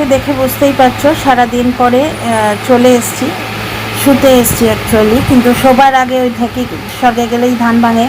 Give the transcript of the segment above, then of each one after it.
আমাকে দেখে বুঝতেই পারছো সারাদিন পরে চলে এসেছি, শুতে এসেছি অ্যাকচুয়ালি, কিন্তু শোবার আগে ওই ঢেকি সরে গেলেই ধান ভাঙে,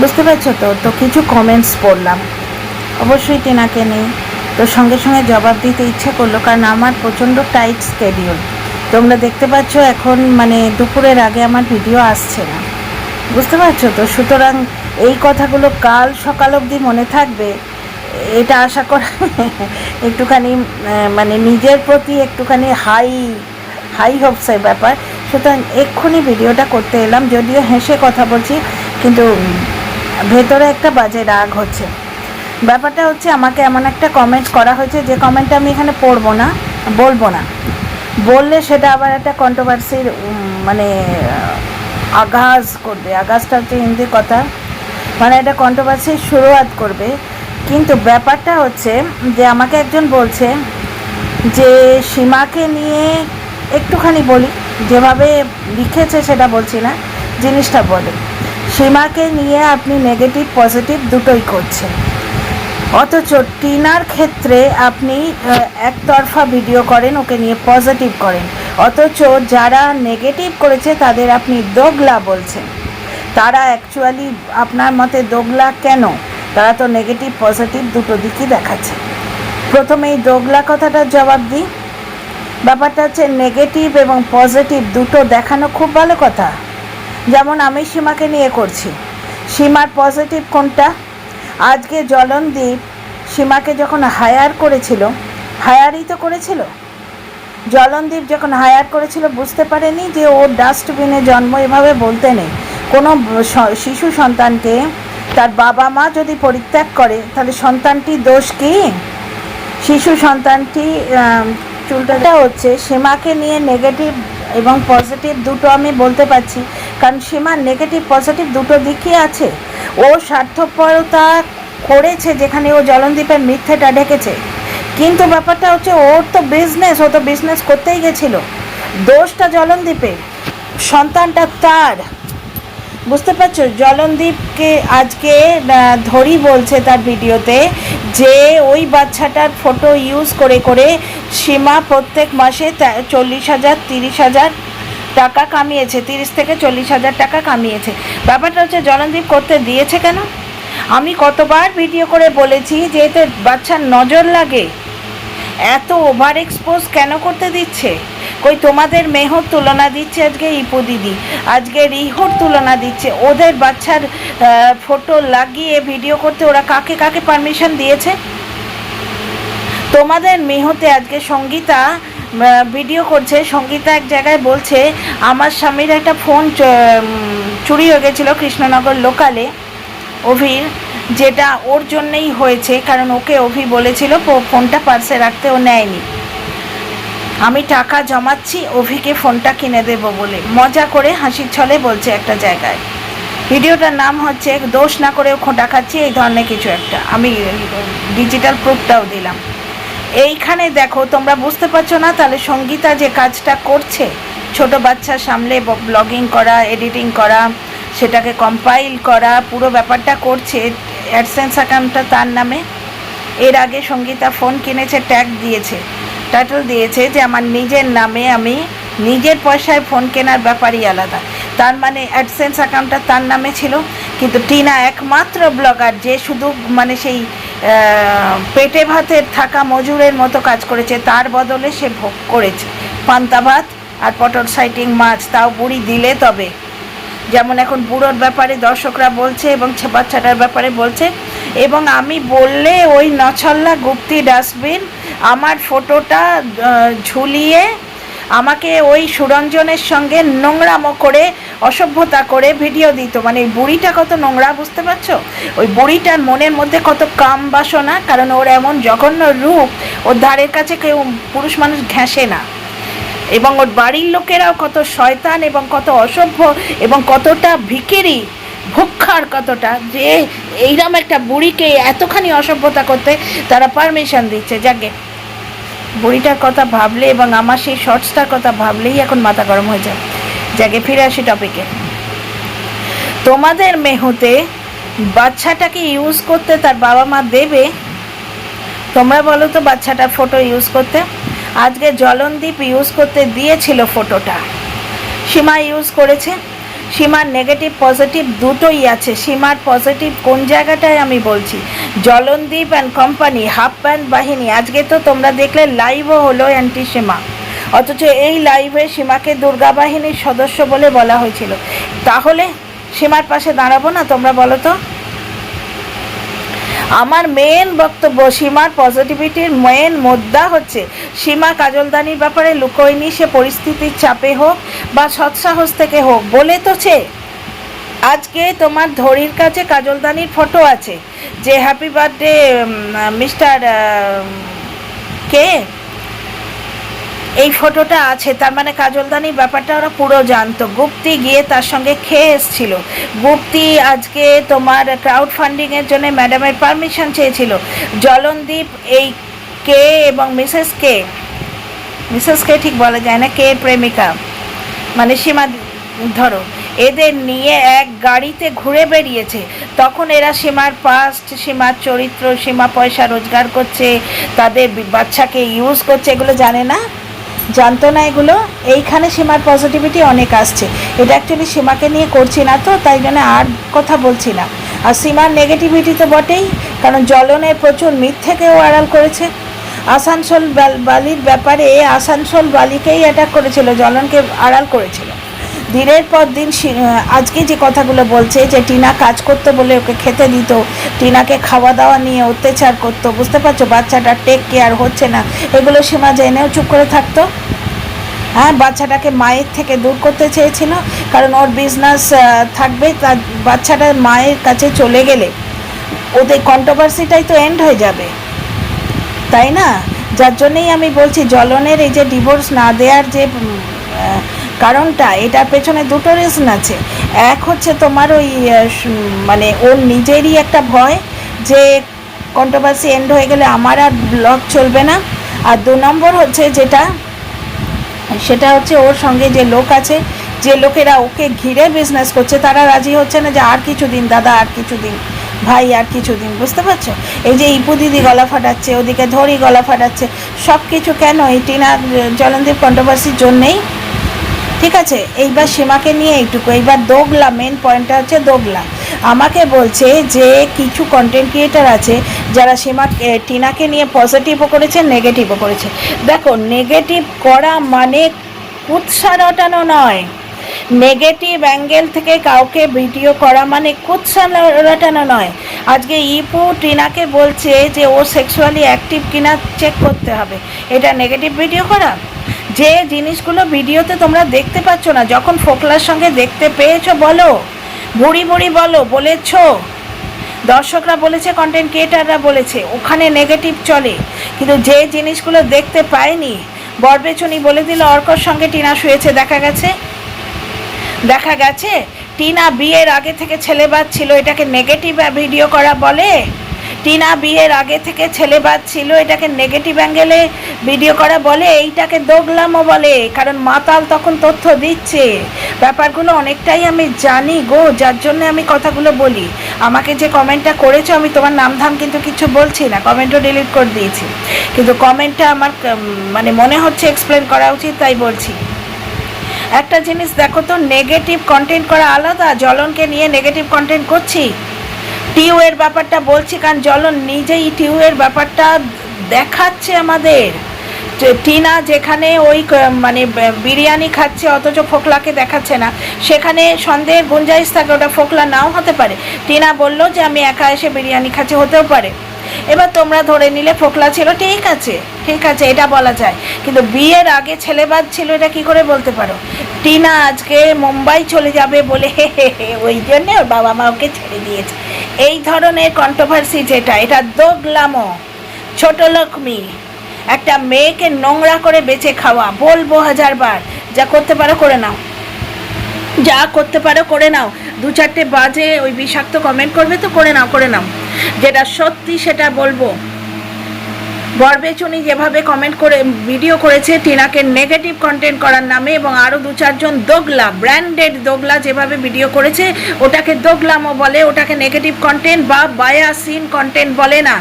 বুঝতে পারছো তো। তো কিছু কমেন্টস পড়লাম, অবশ্যই টিনাকে নেই, তো সঙ্গে সঙ্গে জবাব দিতে ইচ্ছা করলো, কারণ আমার প্রচণ্ড টাইট স্কেডিউল। তোমরা দেখতে পাচ্ছ এখন মানে দুপুরের আগে আমার ভিডিও আসছে না, বুঝতে পারছো তো। সুতরাং এই কথাগুলো কাল সকাল অবধি মনে থাকবে এটা আশা করা একটুখানি মানে নিজের প্রতি একটুখানি হাই হোপসের ব্যাপার। সুতরাং এক্ষুনি ভিডিওটা করতে এলাম, যদিও হেসে কথা বলছি, কিন্তু ভেতরে একটা বাজে রাগ হচ্ছে। ব্যাপারটা হচ্ছে আমাকে এমন একটা কমেন্ট করা হয়েছে যে কমেন্টটা আমি এখানে পড়বো না, বলবো না, বললে সেটা আবার একটা কন্ট্রোভার্সির মানে আগাজ করবে। আগাজটা হচ্ছে হিন্দি কথা, মানে একটা কন্ট্রোভার্সির শুরুয়াত করবে। কিন্তু ব্যাপারটা হচ্ছে যে আমাকে একজন বলছে যে সীমাকে নিয়ে একটুখানি বলি, যেভাবে লিখেছে সেটা বলছি না, জিনিসটা বলে সীমাকে নিয়ে আপনি নেগেটিভ পজিটিভ দুটোই করছেন, অথচ টিনার ক্ষেত্রে আপনি একতরফা ভিডিও করেন, ওকে নিয়ে পজিটিভ করেন, অথচ যারা নেগেটিভ করেছে তাদের আপনি দোগলা বলছেন। তারা অ্যাকচুয়ালি আপনার মতে দোগলা কেন? তারা তো নেগেটিভ পজিটিভ দুটো দিকই দেখাচ্ছে। প্রথমে এই দোগলা কথাটার জবাব দিই। ব্যাপারটা হচ্ছে নেগেটিভ এবং পজিটিভ দুটো দেখানো খুব ভালো কথা। যেমন আমি সীমাকে নিয়ে করছি, সীমার পজিটিভ কোনটা? আজকে জলনদীপ সীমাকে যখন হায়ার করেছিল, হায়ারই তো করেছিল, জলনদীপ যখন হায়ার করেছিল বুঝতে পারেনি যে ওর ডাস্টবিনে জন্ম, এভাবে বলতে নেই। কোনো শিশু সন্তানকে তার বাবা মা যদি পরিত্যাগ করে তাহলে সন্তানটি দোষ কি? শিশু সন্তানটি চুলটা হচ্ছে সীমাকে নিয়ে নেগেটিভ এবং পজিটিভ দুটো আমি বলতে পারছি, কারণ সীমার নেগেটিভ পজিটিভ দুটো দিকই আছে। ও স্বার্থপরতা করেছে যেখানে ও জলনদীপের মিথ্যেটা ঢেকেছে, কিন্তু ব্যাপারটা হচ্ছে ওর তো বিজনেস, ও তো বিজনেস করতেই গেছিল। দোষটা জলনদীপের, সন্তানটা তার, বুঝতে পারছো। জলনদীপকে আজকে ধরি বলছে তার ভিডিওতে যে ওই বাচ্চাটার ফটো ইউজ করে করে সীমা প্রত্যেক মাসে 40,000 30,000 টাকা কামিয়েছে, 30 থেকে 40,000 টাকা কামিয়েছে। ব্যাপারটা হচ্ছে জলনদীপ করতে দিয়েছে কেন? আমি কতবার ভিডিও করে বলেছি যে এতে বাচ্চার নজর লাগে, এত ওভার এক্সপোজ কেন করতে দিচ্ছে? কই তোমাদের মেহর তুলনা দিচ্ছে আজকে ইপু দিদি, আজকে রিহর তুলনা দিচ্ছে, ওদের বাচ্চার ফটো লাগিয়ে ভিডিও করতে ওরা কাকে কাকে পারমিশন দিয়েছে? তোমাদের মেহতে আজকে সঙ্গীতা ভিডিও করছে, সঙ্গীতা এক জায়গায় বলছে আমার স্বামীর একটা ফোন চুরি হয়ে গেছিলো কৃষ্ণনগর লোকালে অভির, যেটা ওর জন্যেই হয়েছে, কারণ ওকে অভি বলেছিল ফোনটা পার্সে রাখতে, ও নেয়নি। আমি টাকা জমাচ্ছি অভিকে ফোনটা কিনে দেব বলে, মজা করে হাসির ছলে বলছে একটা জায়গায়। ভিডিওটার নাম হচ্ছে দোষ না করেও খোঁটা খাচ্ছি, এই ধরনের কিছু একটা, আমি ডিজিটাল প্রুফটাও দিলাম। এইখানে দেখো, তোমরা বুঝতে পারছো না তাহলে সঙ্গীতা যে কাজটা করছে, ছোট বাচ্চা সামলে ব্লগিং করা, এডিটিং করা, সেটাকে কম্পাইল করা, পুরো ব্যাপারটা করছে। অ্যাডসেন্স অ্যাকাউন্টটা তার নামে। এর আগে সঙ্গীতা ফোন কিনেছে, ট্যাগ দিয়েছে, টাইটেল দিয়েছে যে আমার নিজের নামে, আমি নিজের পয়সায় ফোন কেনার ব্যাপারই আলাদা। তার মানে অ্যাডসেন্স অ্যাকাউন্টটা তার নামে ছিল। কিন্তু টিনা একমাত্র ব্লগার যে শুধু মানে সেই পেটে ভাতের থাকা মজুরের মতো কাজ করেছে, তার বদলে সে ভোগ করেছে পান্তা ভাত আর পটল সাইটিং মাছ, তাও বুড়ি দিলে তবে। যেমন এখন বুড়োর ব্যাপারে দর্শকরা বলছে এবং বাচ্চাটার ব্যাপারে বলছে, এবং আমি বললে ওই নছল্লা গুপ্তি ডাস্টবিন আমার ফটোটা ঝুলিয়ে আমাকে ওই সুরঞ্জনের সঙ্গে নোংরামো করে অসভ্যতা করে ভিডিও দিত। মানে বুড়িটা কত নোংরা, বুঝতে পারছো? ওই বুড়িটার মনের মধ্যে কত কাম বাসনা, কারণ ওর এমন জঘন্য রূপ, ওর ধারের কাছে কেউ পুরুষ মানুষ ঘেঁষে না। এবং ওর বাড়ির লোকেরাও কত শয়তান এবং কত অসভ্য এবং কতটা ভিখিরি, ভুক্ষার কতটা, যে এইরকম একটা বুড়িকে এতখানি অসভ্যতা করতে তারা পারমিশন দিচ্ছে। যাকে বুড়িটার কথা ভাবলে এবং আমার সেই শর্টসটার কথা ভাবলেই এখন মাথা গরম হয়ে যায়। যাকে ফিরে আসি টপিকে। তোমাদের মেহুতে বাচ্চাটাকে ইউজ করতে তার বাবা মা দেবে, তোমরা বলো তো বাচ্চাটার ফটো ইউজ করতে। আজকে জলনদীপ ইউজ করতে দিয়েছিল ফটোটা, সীমা ইউজ করেছে। সীমার নেগেটিভ পজিটিভ দুটোই আছে। সীমার পজিটিভ কোন জায়গাটায় আমি বলছি, জলনদীপ অ্যান্ড কোম্পানি হাফ প্যান্ট বাহিনী। আজকে তো তোমরা দেখলে লাইভও হলো অ্যান্টি সীমা, অথচ এই লাইভে সীমাকে দুর্গা বাহিনীর সদস্য বলে বলা হয়েছিল। তাহলে সীমার পাশে দাঁড়াবো না? তোমরা বলো তো। আমার মেন বক্তব্য, সীমার পজিটিভিটির মেন মুদ্রা হচ্ছে সীমা কাজলদানির ব্যাপারে লুকোয়নি। সে পরিস্থিতির চাপে হোক বা সৎসাহস থেকে হোক বলে তোছে। আজকে তোমার ধরির কাছে কাজলদানির ফটো আছে, যে হ্যাপি বার্থডে মিস্টার কে, এই ফটোটা আছে। তার মানে কাজলদানির ব্যাপারটা ওরা পুরো জানতো। গুপ্তি গিয়ে তার সঙ্গে খেয়ে এসছিল। গুপ্তি আজকে তোমার ক্রাউড ফান্ডিংয়ের জন্য ম্যাডামের পারমিশন চেয়েছিল। জলনদীপ এই কে এবং মিসেস কে ঠিক বলা যায় না, কে প্রেমিকা মানে সীমা ধরো, এদের নিয়ে এক গাড়িতে ঘুরে বেরিয়েছে। তখন এরা সীমার পাস্ট, সীমার চরিত্র, সীমা পয়সা রোজগার করছে, তাদের বাচ্চাকে ইউজ করছে, এগুলো জানে না, জানতো না এগুলো। এইখানে সীমার পজিটিভিটি অনেক আসছে। এটা অ্যাকচুয়ালি সীমাকে নিয়ে করছি না তো, তাই জন্য আর কথা বলছি না। আর সীমার নেগেটিভিটি তো বটেই, কারণ জলনের প্রচুর মিথ্যেকেও আড়াল করেছে। আসানসোল বালির ব্যাপারে আসানসোল বালিকেই অ্যাটাক করেছিল, জলনকে আড়াল করেছিল। দিনের পর দিন আজকে যে কথাগুলো বলছে যে টিনা কাজ করতো বলে ওকে খেতে দিত, টিনাকে খাওয়া দাওয়া নিয়ে অত্যাচার করতো, বুঝতে পারছো, বাচ্চাটার টেক কেয়ার হচ্ছে না, এগুলো সীমা জেনেও চুপ করে থাকতো। হ্যাঁ, বাচ্চাটাকে মায়ের থেকে দূর করতে চেয়েছিল, কারণ ওর বিজনেস থাকবে, তার বাচ্চাটা মায়ের কাছে চলে গেলে ওদের কন্ট্রোভার্সিটাই তো এন্ড হয়ে যাবে, তাই না? যার জন্যেই আমি বলছি জলনের এই যে ডিভোর্স না দেওয়ার যে কারণটা, এটার পেছনে দুটো রিজন আছে। এক হচ্ছে তোমার ওই মানে ওর নিজেরই একটা ভয় যে কন্ট্রোভার্সি এন্ড হয়ে গেলে আমার আর ব্লগ চলবে না। আর দু নম্বর হচ্ছে সেটা হচ্ছে ওর সঙ্গে যে লোক আছে, যে লোকেরা ওকে ঘিরে বিজনেস করছে, তারা রাজি হচ্ছে না যে আর কিছুদিন দাদা, আর কিছুদিন ভাই, আর কিছুদিন, বুঝতে পারছো? এই যে ইপু দিদি গলা ফাটাচ্ছে, ওদিকে ধরি গলা ফাটাচ্ছে, সব কিছু কেন? এই টিনা জলনদীপ কন্ট্রোভার্সির জন্যেই। ঠিক আছে, এইবার সীমাকে নিয়ে এইটুকু। এইবার দোগলা, মেন পয়েন্টটা হচ্ছে দোগলা। আমাকে বলছে যে কিছু কন্টেন্ট ক্রিয়েটার আছে যারা টিনাকে নিয়ে পজিটিভও করেছে, নেগেটিভও করেছে। দেখো, নেগেটিভ করা মানে কুৎসা রটানো নয়। নেগেটিভ অ্যাঙ্গেল থেকে কাউকে ভিডিও করা মানে কুৎসা রটানো নয়। আজকে ইপু টিনাকে বলছে যে ও সেক্সুয়ালি অ্যাক্টিভ কিনা চেক করতে হবে, এটা নেগেটিভ ভিডিও করা? যে জিনিসগুলো ভিডিওতে তোমরা দেখতে পাচ্ছ না, যখন ফোকলার সঙ্গে দেখতে পেয়েছো বলো, বুড়ি বুড়ি বলো, বলেছ, দর্শকরা বলেছে, কন্টেন্ট ক্রিয়েটাররা বলেছে, ওখানে নেগেটিভ চলে। কিন্তু যে জিনিসগুলো দেখতে পায়নি, বরবেচনি বলে দিল অর্কর সঙ্গে টিনা শুয়েছে, দেখা গেছে টিনা বিয়ের আগে থেকে ছেলেবাদ ছিল, এটাকে নেগেটিভ ভিডিও করা বলে? টিনা বিয়ের আগে থেকে ছেলেবাদ ছিল, এটাকে নেগেটিভ অ্যাঙ্গেলে ভিডিও করা বলে? এইটাকে দোগলামও বলে, কারণ মাতাল তখন তথ্য দিচ্ছে। ব্যাপারগুলো অনেকটাই আমি জানি গো, যার জন্য আমি কথাগুলো বলি। আমাকে যে কমেন্টটা করেছো, আমি তোমার নাম ধাম কিন্তু কিছু বলছি না, কমেন্টও ডিলিট করে দিয়েছি, কিন্তু কমেন্টটা আমার মানে মনে হচ্ছে এক্সপ্লেন করা উচিত, তাই বলছি। একটা জিনিস দেখো তো, নেগেটিভ কন্টেন্ট করা আলাদা। জলনকে নিয়ে নেগেটিভ কন্টেন্ট করছি, টিউ এর ব্যাপারটা বলছি, কারণ জলন নিজেই টিউ এর ব্যাপারটা দেখাচ্ছে আমাদের। টিনা যেখানে ওই মানে বিরিয়ানি খাচ্ছে অথচ ফোকলাকে দেখাচ্ছে না, সেখানে সন্দেহের গুঞ্জাইশ থাকে, ওটা ফোকলা নাও হতে পারে। টিনা বললো যে আমি একা এসে বিরিয়ানি খাচ্ছি, হতেও পারে। এবার তোমরা ধরে নিলে ফোকলা ছিল, ঠিক আছে, এটা বলা যায়। কিন্তু বিয়ের আগে ছেলেবাদ ছিল, এটা কি করে বলতে পারো? টিনা আজকে মুম্বাই চলে যাবে বলে ওই জন্যে ওর বাবা মা ওকে ছেড়ে দিয়েছে। এই ধরনের কন্ট্রোভার্সি যেটা, এটা দোগলামো, ছোট লোকমি, একটা মেয়েকে নোংরা করে বেঁচে খাওয়া। বলবো 1000 বার, যা করতে পারো করে নাও, যা করতে পারো করে নাও। 2-4টে বাজে ওই বিষাক্ত কমেন্ট করবে তো করে নাও, যেটা সত্যি সেটা বলবো। বরবেচুনি যেভাবে কমেন্ট করে ভিডিও করেছে টিনাকে নেগেটিভ কন্টেন্ট করার নামে, এবং আরও 2-4 জন দোগলা, ব্র্যান্ডেড দোগলা যেভাবে ভিডিও করেছে, ওটাকে দোগলামও বলে, ওটাকে নেগেটিভ কন্টেন্ট বা বায়াসিন কন্টেন্ট বলে না।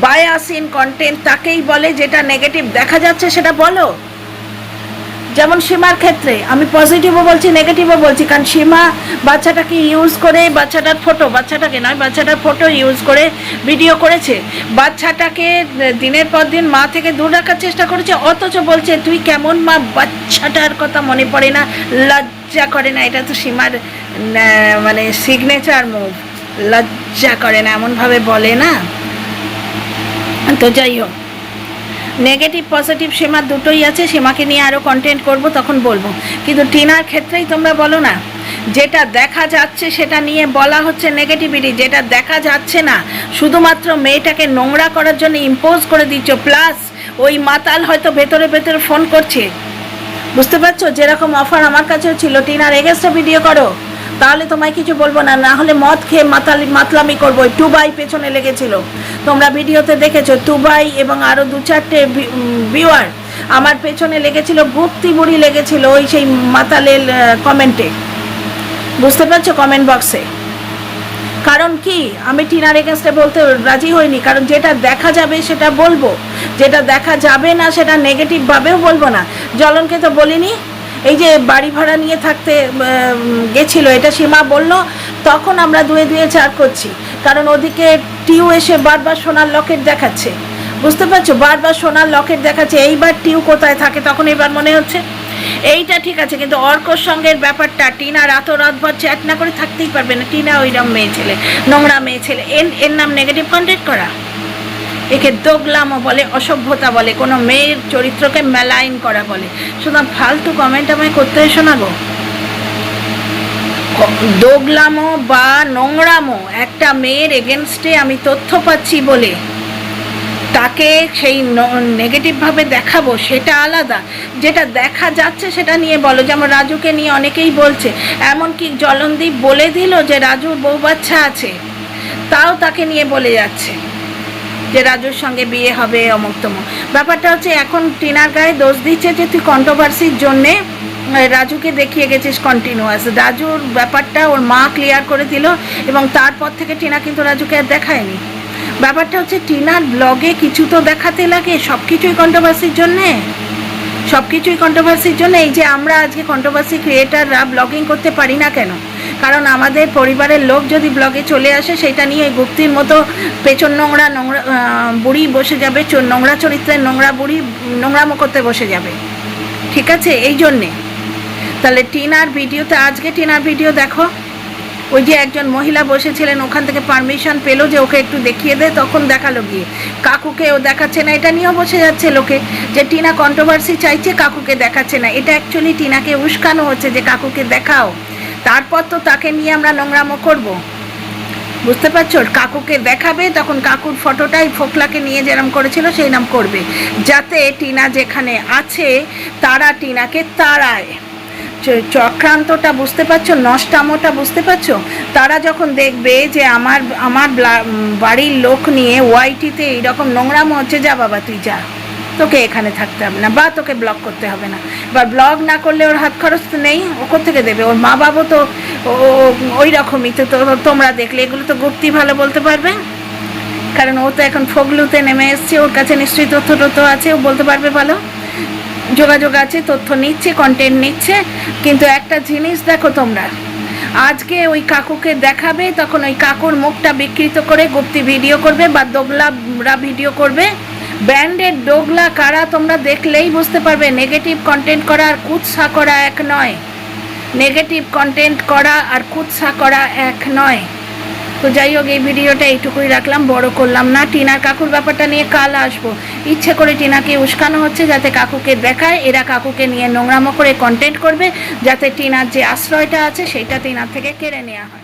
বায়াসিন কন্টেন্ট তাকেই বলে যেটা নেগেটিভ দেখা যাচ্ছে সেটা বলো। যেমন সীমার ক্ষেত্রে আমি পজিটিভও বলছি, নেগেটিভও বলছি, কারণ সীমা বাচ্চাটাকে ইউজ করে, বাচ্চাটার ফটো ইউজ করে ভিডিও করেছে, বাচ্চাটাকে দিনের পর দিন মা থেকে দূর রাখার চেষ্টা করেছে, অথচ বলছে তুই কেমন মা, বাচ্চাটার কথা মনে পড়ে না, লজ্জা করে না। এটা তো সীমার মানে সিগনেচার মুভ, লজ্জা করে না এমনভাবে বলে না। তো যাই হোক, নেগেটিভ পজিটিভ সীমার দুটোই আছে, সীমাকে নিয়ে আরও কন্টেন্ট করব তখন বলবো, কিন্তু টিনার ক্ষেত্রেই তোমরা বলো না, যেটা দেখা যাচ্ছে সেটা নিয়ে বলা হচ্ছে নেগেটিভিটি, যেটা দেখা যাচ্ছে না শুধুমাত্র মেয়েটাকে নোংরা করার জন্য ইম্পোজ করে দিচ্ছ, প্লাস ওই মাতাল হয়তো ভেতরে ভেতরে ফোন করছে, বুঝতে পারছো? যেরকম অফার আমার কাছেও ছিল, টিনার এগেন্স্টে ভিডিও করো তাহলে তোমায় কিছু বলবো না, না হলে মদ খেয়ে মাতলামি করবো। টুবাই পেছনে লেগেছিল, তোমরা ভিডিওতে দেখেছো, টুবাই এবং আরও 2-4টে ভিউয়ার আমার পেছনে লেগেছিল, গুপ্তি বুড়ি লেগেছিল ওই সেই মাতালের কমেন্টে, বুঝতে পারছো, কমেন্ট বক্সে। কারণ কি, আমি টিনার এগেন্স্টে বলতে রাজি হইনি, কারণ যেটা দেখা যাবে সেটা বলবো, যেটা দেখা যাবে না সেটা নেগেটিভভাবেও বলবো না। জ্বলনকে তো বলিনি, এই যে বাড়ি ভাড়া নিয়ে থাকতে গেছিলো, এটা সীমা বলল, তখন আমরা 2-4 করছি, কারণ ওদিকে টিউ এসে বারবার সোনার লকেট দেখাচ্ছে, বুঝতে পারছো, বারবার সোনার লকেট দেখাচ্ছে। এইবার টিউ কোথায় থাকে তখন এবার মনে হচ্ছে এইটা ঠিক আছে, কিন্তু অর্কর সঙ্গের ব্যাপারটা, টিনা রাতভর চ্যাট না করে থাকতেই পারবে না। টিনা ওইরকম মেয়ে ছেলে, নোংরা মেয়ে ছেলে, এর নাম নেগেটিভ কন্টেন্ট করা? একে দোগলামও বলে, অসভ্যতা বলে, কোনো মেয়ের চরিত্রকে মেলাইন করা বলে। সুতরাং ফালতু কমেন্ট আমায় করতে এসো না গো। দোগলামো বা নোংরামো একটা মেয়ের এগেনস্টে আমি তথ্য পাচ্ছি বলে তাকে সেই নেগেটিভভাবে দেখাবো সেটা আলাদা, যেটা দেখা যাচ্ছে সেটা নিয়ে বলো। যেমন রাজুকে নিয়ে অনেকেই বলছে, এমনকি জলনদীপ বলে দিল যে রাজুর বউ বাচ্চা আছে, তাও তাকে নিয়ে বলে যাচ্ছে যে রাজুর সঙ্গে বিয়ে হবে, অমুক তমুক। ব্যাপারটা হচ্ছে এখন টিনার গায়ে দোষ দিচ্ছে যে তুই কন্ট্রোভার্সির জন্যে রাজুকে দেখিয়ে গেছিস কন্টিনিউয়াস। রাজুর ব্যাপারটা ওর মা ক্লিয়ার করে দিল, এবং তারপর থেকে টিনা কিন্তু রাজুকে আর দেখায়নি। ব্যাপারটা হচ্ছে টিনার ব্লগে কিছু তো দেখাতে লাগে, সব কিছুই কন্ট্রোভার্সির জন্যে, এই যে আমরা আজকে কন্ট্রোভার্সি ক্রিয়েটাররা ব্লগিং করতে পারি না কেন? কারণ আমাদের পরিবারের লোক যদি ব্লগে চলে আসে, সেটা নিয়ে গুপ্তির মতো পেছন নোংরা বুড়ি বসে যাবে, নোংরা চরিত্রের নোংরা বুড়ি নোংরামো করতে বসে যাবে, ঠিক আছে? এই জন্যে তাহলে টিনার ভিডিওতে, আজকে টিনার ভিডিও দেখো, ওই যে একজন মহিলা বসেছিলেন, ওখান থেকে পারমিশন পেলো যে ওকে একটু দেখিয়ে দে, তখন দেখালো গিয়ে। কাকুকে ও দেখাচ্ছে না, এটা নিয়েও বসে যাচ্ছে লোকে যে টিনা কন্ট্রোভার্সি চাইছে, কাকুকে দেখাচ্ছে না। এটা অ্যাকচুয়ালি টিনাকে উস্কানো হচ্ছে যে কাকুকে দেখাও, তারপর তো তাকে নিয়ে আমরা নোংরামো করব, বুঝতে পারছো? কাকুকে দেখাবে, তখন কাকুর ফটোটাই ফোকলাকে নিয়ে যেরম করেছিল সেই নাম করবে, যাতে টিনা যেখানে আছে তারা টিনাকে তাড়ায়। চক্রান্তটা বুঝতে পারছো, নষ্টামোটা বুঝতে পারছো? তারা যখন দেখবে যে আমার বাড়ির লোক নিয়ে ওয়াইটিতে এইরকম নোংরামো হচ্ছে, যা বাবা তুই যা, তোকে এখানে থাকতে হবে না, বা তোকে ব্লগ করতে হবে না। এবার ব্লগ না করলে ওর হাত খরচ তো নেই, ও কোত্থেকে দেবে? ওর মা বাবা তো ওই রকমই তো, তোমরা দেখলে এগুলো তো গুপ্তি ভালো বলতে পারবে, কারণ ও তো এখন ফগলুতে নেমে এসছে, ওর কাছে নিশ্চয়ই তথ্য আছে, ও বলতে পারবে ভালো, যোগাযোগ আছে, তথ্য নিচ্ছে, কন্টেন্ট নিচ্ছে। কিন্তু একটা জিনিস দেখো তোমরা, আজকে ওই কাকুকে দেখাবে, তখন ওই কাকুর মুখটা বিকৃত করে গুপ্তি ভিডিও করবে বা দোগলারা ভিডিও করবে। ব্র্যান্ডেড দোগলা কারা তোমরা দেখলেই বুঝতে পারবে। নেগেটিভ কন্টেন্ট করা আর কুৎসা করা এক নয়, নেগেটিভ কন্টেন্ট করা আর কুৎসা করা এক নয়। তো যাই হোক, এই ভিডিওটা এইটুকুই রাখলাম, বড় করলাম না। টিনার কাকুর ব্যাপারটা নিয়ে কাল আসবো। ইচ্ছে করে টিনাকে উস্কানো হচ্ছে যাতে কাকুকে দেখায়, এরা কাকুকে নিয়ে নোংরামো করে কন্টেন্ট করবে, যাতে টিনার যে আশ্রয়টা আছে সেইটা টিনার থেকে কেড়ে নেওয়া হয়।